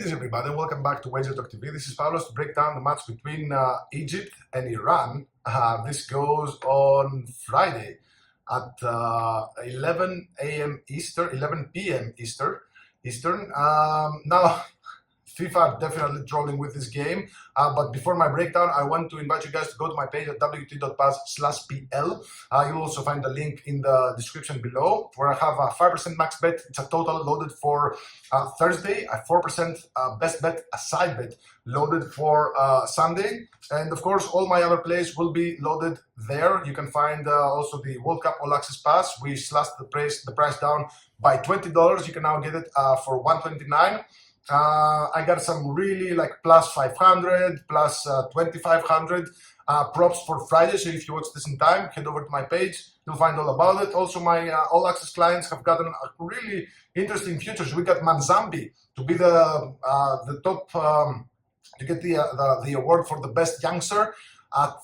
Greetings everybody and welcome back to Wager Talk TV. This is Pavlos to break down the match between Egypt and Iran. This goes on Friday at 11 a.m. Eastern, 11 p.m. Eastern. Now, FIFA are definitely trolling with this game, but before my breakdown, I want to invite you guys to go to my page at wt.pass/pl. You'll also find the link in the description below, where I have a 5% max bet. It's a total loaded for Thursday, a 4% best bet, a side bet loaded for Sunday, and of course all my other plays will be loaded there. You can find also the World Cup All Access Pass. We slashed the price down by $20. You can now get it for $129. I got some really like plus 500, plus 2,500 props for Friday. So if you watch this in time, head over to my page. You'll find all about it. Also, my all access clients have gotten a really interesting futures. We got Manzambi to be the top to get the award for the best youngster at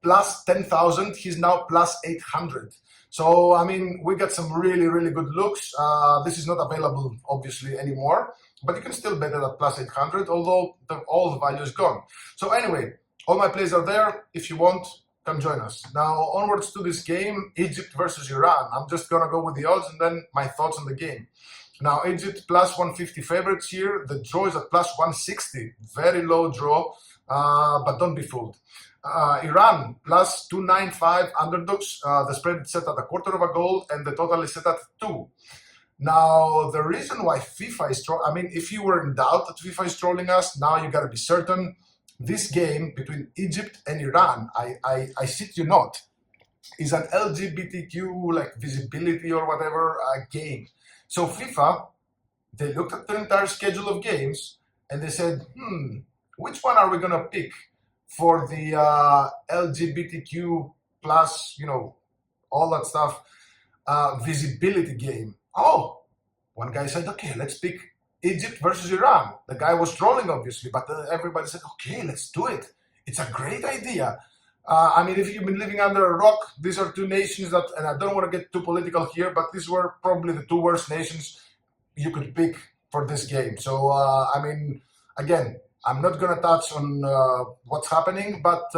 plus 10,000. He's now plus 800. So, I mean, we got some really, really good looks. This is not available, obviously, anymore, but you can still bet it at plus 800, although all the value is gone. So anyway, all my plays are there. If you want, come join us. Now, onwards to this game, Egypt versus Iran. I'm just going to go with the odds and then my thoughts on the game. Now, Egypt plus 150 favorites here. The draw is at plus 160. Very low draw, but don't be fooled. Iran plus 295 underdogs. The spread is set at a quarter of a goal and the total is set at 2. Now, the reason why FIFA is trolling, I mean, if you were in doubt that FIFA is trolling us, now you got to be certain. This game between Egypt and Iran, I shit you not, is an LGBTQ like visibility or whatever game. So FIFA, they looked at the entire schedule of games and they said, which one are we going to pick for the LGBTQ plus, all that stuff, visibility game? Oh, one guy said, okay, let's pick Egypt versus Iran. The guy was trolling, obviously, but everybody said, okay, let's do it. It's a great idea. I mean, if you've been living under a rock, these are two nations that, and I don't want to get too political here, but these were probably the two worst nations you could pick for this game. So, I mean, again, I'm not going to touch on what's happening, but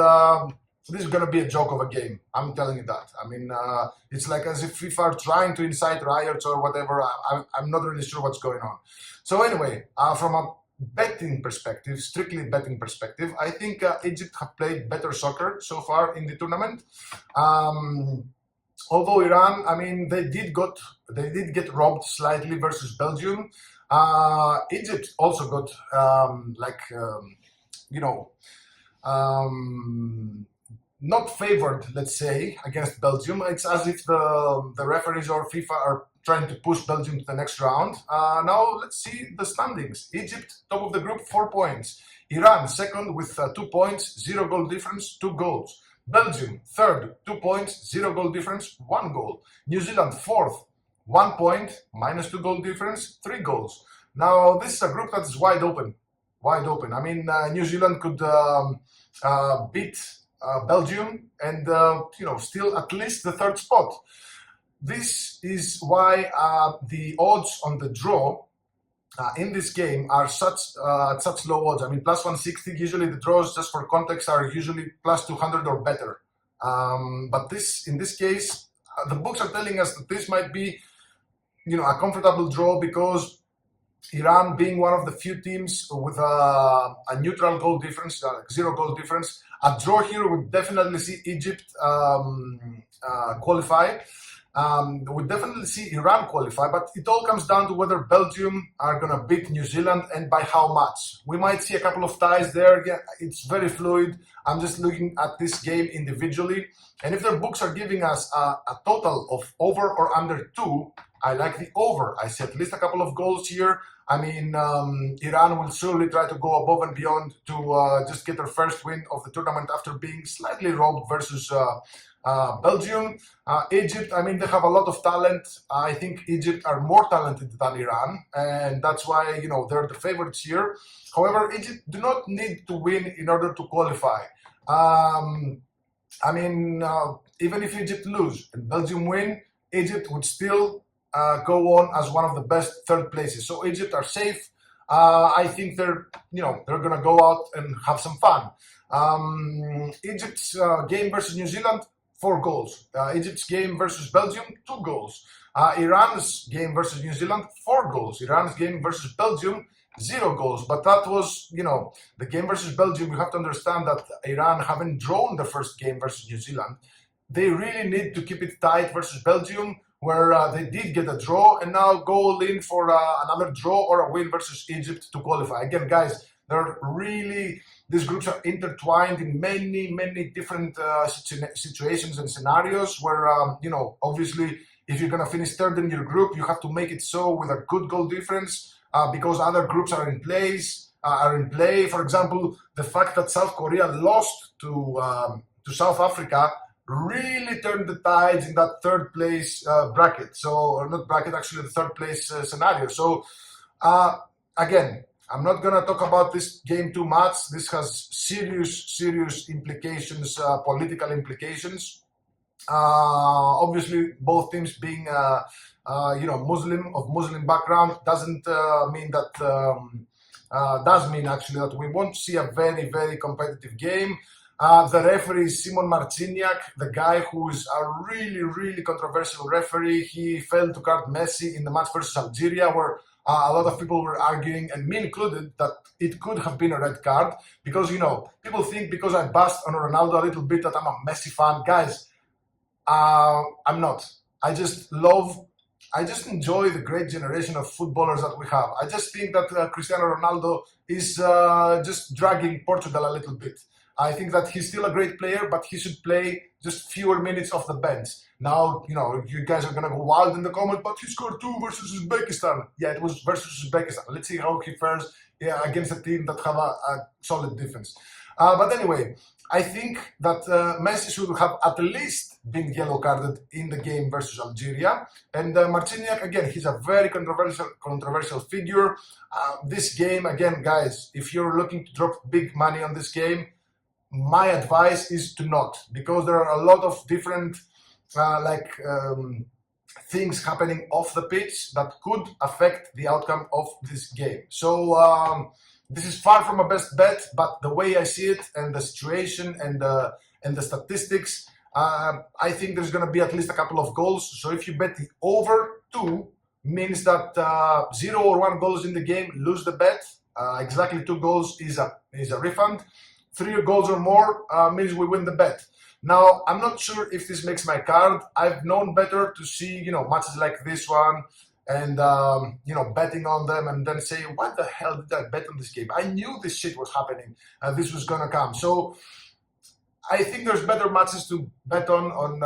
this is going to be a joke of a game. I'm telling you that. I mean, it's like as if FIFA are trying to incite riots or whatever. I'm not really sure what's going on. So anyway, from a betting perspective, strictly betting perspective, I think Egypt have played better soccer so far in the tournament. Although Iran, I mean, they did get robbed slightly versus Belgium. Egypt also got not favored, let's say, against Belgium. It's as if the referees or FIFA are trying to push Belgium to the next round. Now let's see the standings. Egypt, top of the group, 4 points. Iran, second with 2 points, 0 goal difference, 2 goals. Belgium, third, 2 points, 0 goal difference, 1 goal. New Zealand, fourth, 1 point, minus 2 goal difference, 3 goals. Now, this is a group that is wide open. I mean, New Zealand could beat Belgium and, still at least the third spot. This is why the odds on the draw in this game are at such low odds. I mean, plus 160, usually the draws, just for context, are usually plus 200 or better. But in this case, the books are telling us that this might be, a comfortable draw because Iran being one of the few teams with a neutral goal difference, 0 goal difference, a draw here would definitely see Egypt qualify. We'll definitely see Iran qualify, but it all comes down to whether Belgium are going to beat New Zealand and by how much. We might see a couple of ties there. Yeah, it's very fluid. I'm just looking at this game individually. And if their books are giving us a total of over or under 2, I like the over. I see at least a couple of goals here. I mean, Iran will surely try to go above and beyond to just get their first win of the tournament after being slightly robbed versus Belgium. Egypt, I mean, they have a lot of talent. I think Egypt are more talented than Iran, and that's why, they're the favorites here. However, Egypt do not need to win in order to qualify. I mean, even if Egypt lose and Belgium win, Egypt would still go on as one of the best third places. So Egypt are safe. I think they're gonna go out and have some fun. Egypt's game versus New Zealand, 4 goals. Egypt's game versus Belgium, 2 goals. Iran's game versus New Zealand, 4 goals. Iran's game versus Belgium, 0 goals. But that was, the game versus Belgium. You have to understand that Iran haven't drawn the first game versus New Zealand. They really need to keep it tight versus Belgium, where they did get a draw, and now go all in for another draw or a win versus Egypt to qualify. Again, guys, these groups are intertwined in many, many different situations and scenarios where, obviously, if you're going to finish third in your group, you have to make it so with a good goal difference because other groups are in play. For example, the fact that South Korea lost to South Africa really turned the tides in that third place bracket. Or not bracket, actually the third place scenario. So again, I'm not going to talk about this game too much. This has serious implications, political implications. Obviously, both teams being, Muslim background doesn't mean that, does mean actually that we won't see a very, very competitive game. The referee is Simon Marciniak, the guy who is a really, really controversial referee. He failed to card Messi in the match versus Algeria, where a lot of people were arguing, and me included, that it could have been a red card because, people think because I bust on Ronaldo a little bit that I'm a Messi fan. Guys, I'm not. I just enjoy the great generation of footballers that we have. I just think that Cristiano Ronaldo is just dragging Portugal a little bit. I think that he's still a great player, but he should play just fewer minutes off the bench. Now, you guys are going to go wild in the comment, but he scored 2 versus Uzbekistan. Yeah, it was versus Uzbekistan. Let's see how he fares against a team that have a solid defense. But anyway, I think that Messi should have at least been yellow carded in the game versus Algeria. And Marciniak, again, he's a very controversial figure. This game, again, guys, if you're looking to drop big money on this game, my advice is to not, because there are a lot of different things happening off the pitch that could affect the outcome of this game. So this is far from a best bet, but the way I see it and the situation and the statistics, I think there's going to be at least a couple of goals. So if you bet the over 2, means that 0 or 1 goals in the game, lose the bet. Exactly 2 goals is a refund. 3 goals or more means we win the bet. Now, I'm not sure if this makes my card. I've known better to see, matches like this one and, betting on them and then say, what the hell did I bet on this game? I knew this shit was happening and this was going to come. So I think there's better matches to bet on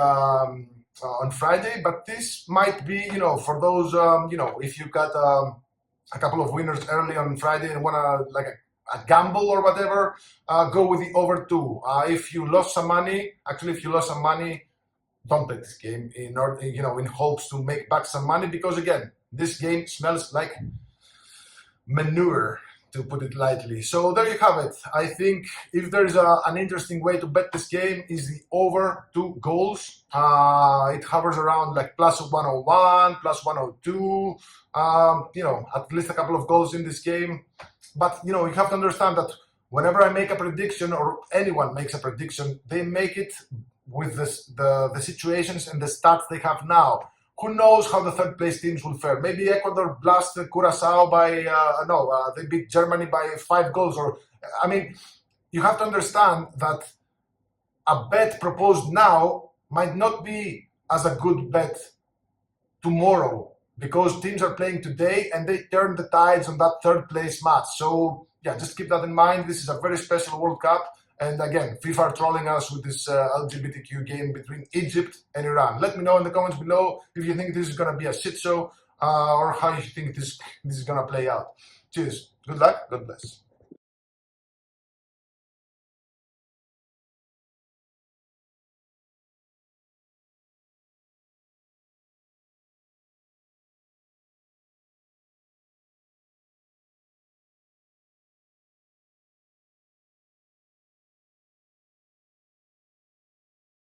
Friday, but this might be, for those, if you got a couple of winners early on Friday and want to, a gamble or whatever, go with the over 2. If you lost some money, don't bet this game in hopes to make back some money, because again, this game smells like manure, to put it lightly. So there you have it. I think if there's an interesting way to bet this game is the over 2 goals. It hovers around plus 101, plus 102, at least a couple of goals in this game. But, you have to understand that whenever I make a prediction or anyone makes a prediction, they make it with the situations and the stats they have now. Who knows how the third place teams will fare? Maybe Ecuador blast Curacao they beat Germany by 5 goals. You have to understand that a bet proposed now might not be as a good bet tomorrow, because teams are playing today and they turn the tides on that third place match. So yeah, just keep that in mind. This is a very special World Cup. And again, FIFA are trolling us with this LGBTQ game between Egypt and Iran. Let me know in the comments below if you think this is going to be a shit show or how you think this is going to play out. Cheers. Good luck. God bless.